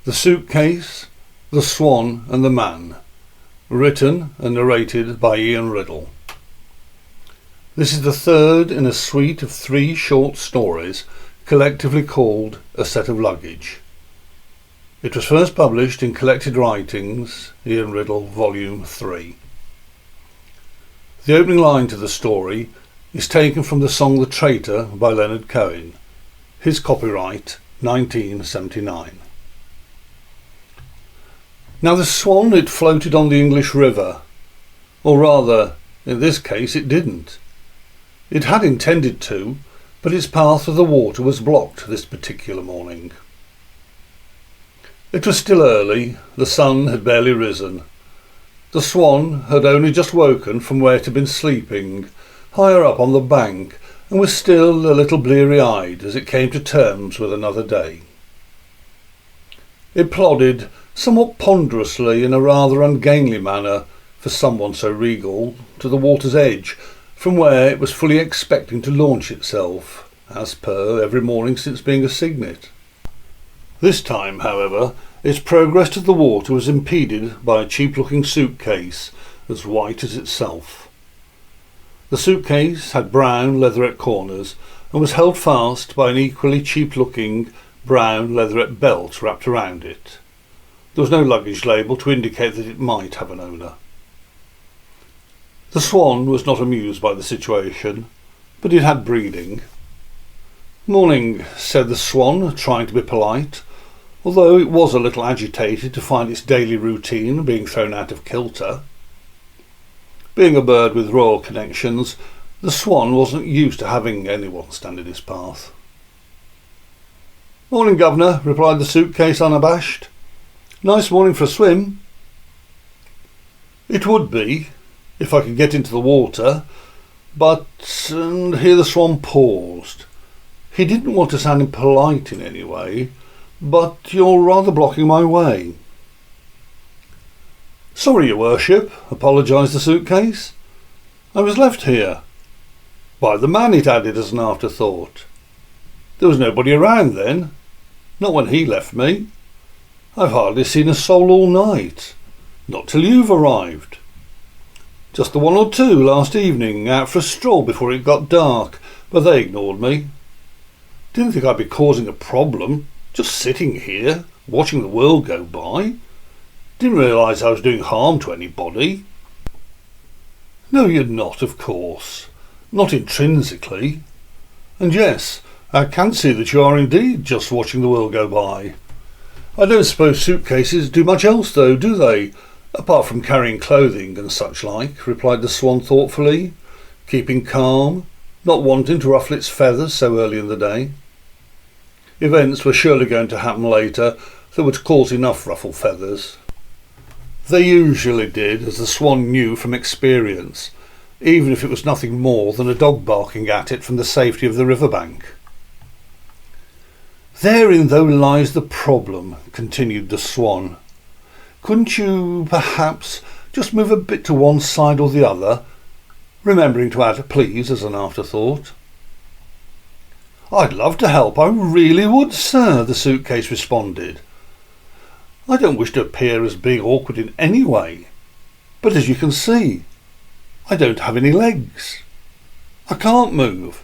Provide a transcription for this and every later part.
The Suitcase, the Swan and the Man. Written and narrated by Ian Riddle. This is the third in a suite of 3 short stories collectively called A Set of Luggage. It was first published in Collected Writings, Ian Riddle, Volume 3. The opening line to the story is taken from the song The Traitor by Leonard Cohen. His copyright 1979. Now the Swan, it floated on the English River, or rather, in this case it didn't. It had intended to, but its path through the water was blocked this particular morning. It was still early, the sun had barely risen. The Swan had only just woken from where it had been sleeping, higher up on the bank, and was still a little bleary-eyed as it came to terms with another day. It plodded somewhat ponderously in a rather ungainly manner for someone so regal to the water's edge, from where it was fully expecting to launch itself, as per every morning since being a cygnet. This time, however, its progress to the water was impeded by a cheap-looking suitcase as white as itself. The suitcase had brown leatherette corners and was held fast by an equally cheap-looking brown leatherette belt wrapped around it. There was no luggage label to indicate that it might have an owner. The Swan was not amused by the situation, but it had breeding. "Morning," said the Swan, trying to be polite, although it was a little agitated to find its daily routine being thrown out of kilter. Being a bird with royal connections, the Swan wasn't used to having anyone stand in his path. "Morning, Governor," replied the suitcase unabashed. "Nice morning for a swim." "It would be, if I could get into the water, but..." And here the Swan paused. He didn't want to sound impolite in any way, "but you're rather blocking my way." "Sorry, Your Worship," apologised the suitcase. "I was left here." "By the man," it added as an afterthought. "There was nobody around then. Not when he left me. I've hardly seen a soul all night. Not till you've arrived. Just the 1 or 2 last evening, out for a stroll before it got dark, but they ignored me. Didn't think I'd be causing a problem, just sitting here, watching the world go by. Didn't realise I was doing harm to anybody." "No, you're not, of course. Not intrinsically. And yes, I can see that you are indeed just watching the world go by. I don't suppose suitcases do much else though, do they? Apart from carrying clothing and such like," replied the Swan thoughtfully, keeping calm, not wanting to ruffle its feathers so early in the day. Events were surely going to happen later that would cause enough ruffled feathers. They usually did, as the Swan knew from experience, even if it was nothing more than a dog barking at it from the safety of the riverbank. "Therein, though, lies the problem," continued the Swan. "Couldn't you, perhaps, just move a bit to one side or the other, remembering to add 'please' as an afterthought?" "I'd love to help, I really would, sir," the suitcase responded. "I don't wish to appear as being awkward in any way, but as you can see, I don't have any legs. I can't move."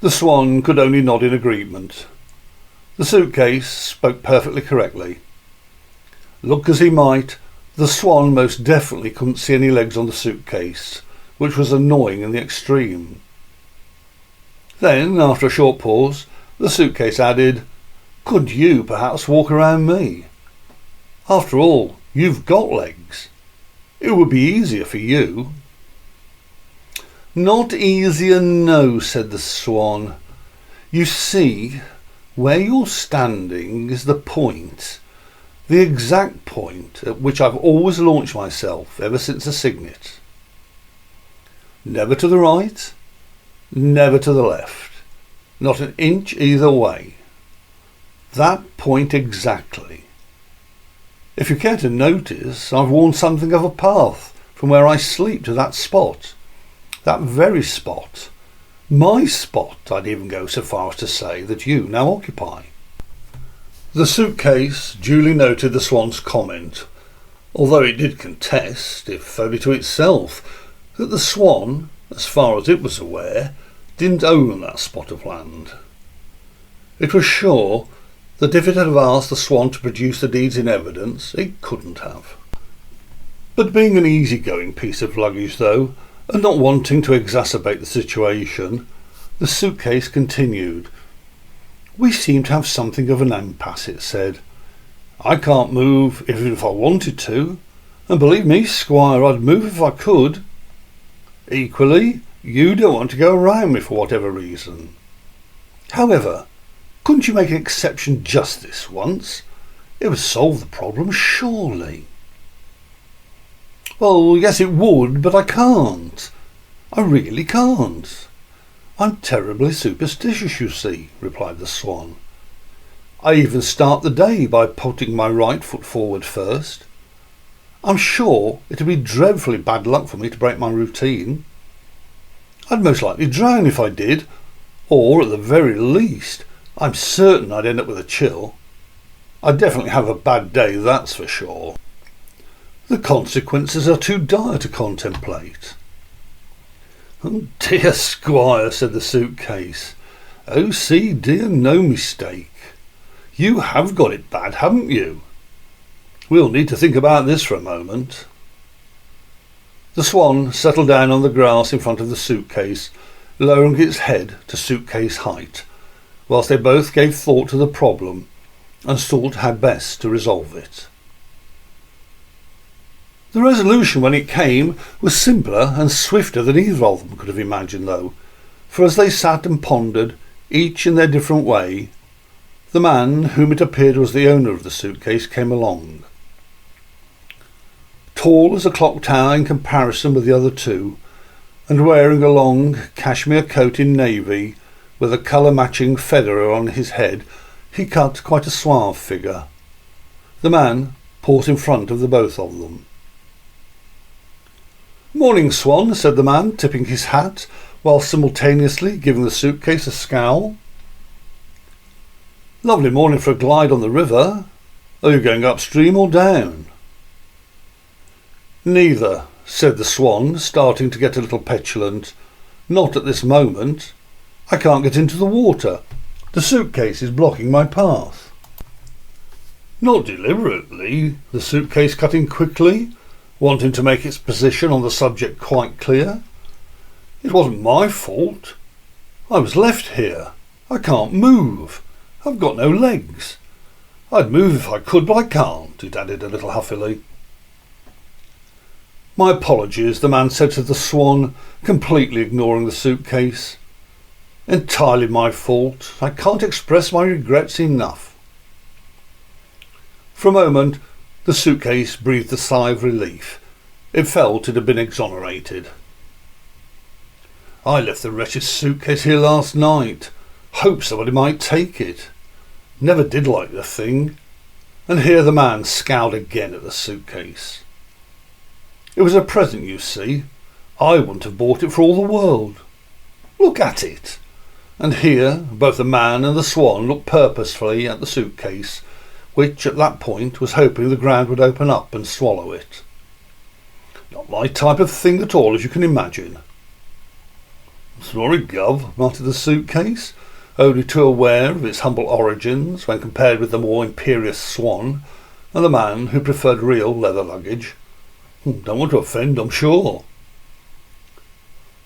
The Swan could only nod in agreement. The suitcase spoke perfectly correctly. Look as he might, the Swan most definitely couldn't see any legs on the suitcase, which was annoying in the extreme. Then, after a short pause, the suitcase added, "Could you perhaps walk around me? After all, you've got legs. It would be easier for you." "Not easier, no," said the Swan. "You see, where you're standing is the point, the exact point at which I've always launched myself ever since a cygnet. Never to the right, never to the left, not an inch either way. That point exactly. If you care to notice, I've worn something of a path from where I sleep to that spot. That very spot. My spot, I'd even go so far as to say, that you now occupy." The suitcase duly noted the Swan's comment, although it did contest, if only to itself, that the Swan, as far as it was aware, didn't own that spot of land. It was sure that if it had asked the Swan to produce the deeds in evidence, it couldn't have. But being an easy-going piece of luggage, though, and not wanting to exacerbate the situation, the suitcase continued. "We seem to have something of an impasse," it said. "I can't move even if I wanted to, and believe me, Squire, I'd move if I could. Equally, you don't want to go around me for whatever reason. However, couldn't you make an exception just this once? It would solve the problem, surely." "Well, yes it would, but I can't. I really can't. I'm terribly superstitious, you see," replied the Swan. "I even start the day by putting my right foot forward first. I'm sure it'd be dreadfully bad luck for me to break my routine. I'd most likely drown if I did, or at the very least, I'm certain I'd end up with a chill. I'd definitely have a bad day, that's for sure. The consequences are too dire to contemplate." "Oh dear, Squire," said the suitcase. "OCD and no mistake. You have got it bad, haven't you? We'll need to think about this for a moment." The Swan settled down on the grass in front of the suitcase, lowering its head to suitcase height, whilst they both gave thought to the problem and sought how best to resolve it. The resolution, when it came, was simpler and swifter than either of them could have imagined, though, for as they sat and pondered, each in their different way, the man whom it appeared was the owner of the suitcase came along. Tall as a clock tower in comparison with the other two, and wearing a long cashmere coat in navy, with a colour-matching feather on his head, he cut quite a suave figure. The man paused in front of the both of them. "Morning, Swan," said the man, tipping his hat, while simultaneously giving the suitcase a scowl. "Lovely morning for a glide on the river. Are you going upstream or down?" "Neither," said the Swan, starting to get a little petulant. "Not at this moment. I can't get into the water. The suitcase is blocking my path." "Not deliberately," the suitcase cut in quickly, wanting to make its position on the subject quite clear. "It wasn't my fault. I was left here. I can't move. I've got no legs. I'd move if I could, but I can't," it added a little huffily. "My apologies," the man said to the Swan, completely ignoring the suitcase. "Entirely my fault. I can't express my regrets enough." For a moment, the suitcase breathed a sigh of relief. It felt it had been exonerated. "I left the wretched suitcase here last night. Hoped somebody might take it. Never did like the thing." And here the man scowled again at the suitcase. "It was a present, you see. I wouldn't have bought it for all the world. Look at it." And here both the man and the Swan looked purposefully at the suitcase, which at that point was hoping the ground would open up and swallow it. "Not my type of thing at all, as you can imagine." "Sorry, Gov," muttered the suitcase, only too aware of its humble origins when compared with the more imperious Swan and the man who preferred real leather luggage. "Don't want to offend, I'm sure."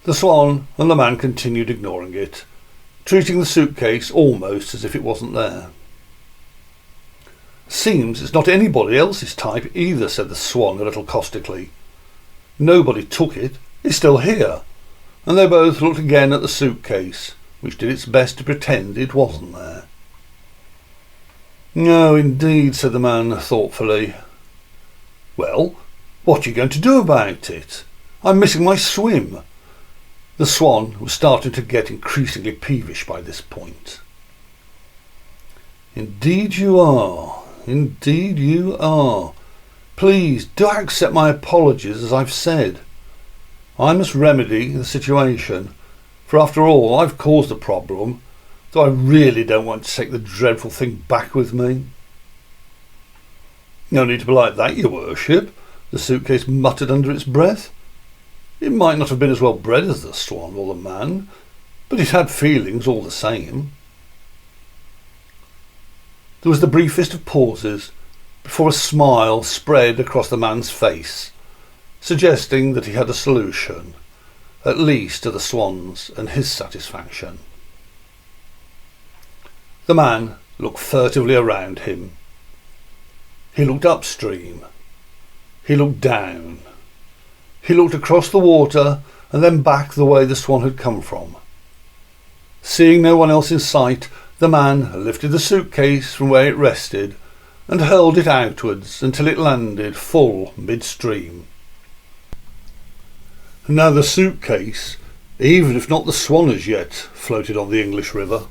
The Swan and the man continued ignoring it, treating the suitcase almost as if it wasn't there. "Seems it's not anybody else's type either," said the Swan a little caustically. "Nobody took it. It's still here." And they both looked again at the suitcase, which did its best to pretend it wasn't there. "No, indeed," said the man thoughtfully. "Well, what are you going to do about it? I'm missing my swim." The Swan was starting to get increasingly peevish by this point. "Indeed you are. Indeed you are. Please do accept my apologies, as I've said. I must remedy the situation, for after all I've caused the problem, though I really don't want to take the dreadful thing back with me." "No need to be like that, your worship," the suitcase muttered under its breath. It might not have been as well bred as the Swan or the man, but it had feelings all the same. There was the briefest of pauses before a smile spread across the man's face, suggesting that he had a solution, at least to the Swan's and his satisfaction. The man looked furtively around him. He looked upstream. He looked down. He looked across the water and then back the way the Swan had come from. Seeing no one else in sight, the man lifted the suitcase from where it rested and hurled it outwards until it landed full midstream. Now the suitcase, even if not the Swan as yet, floated on the English river.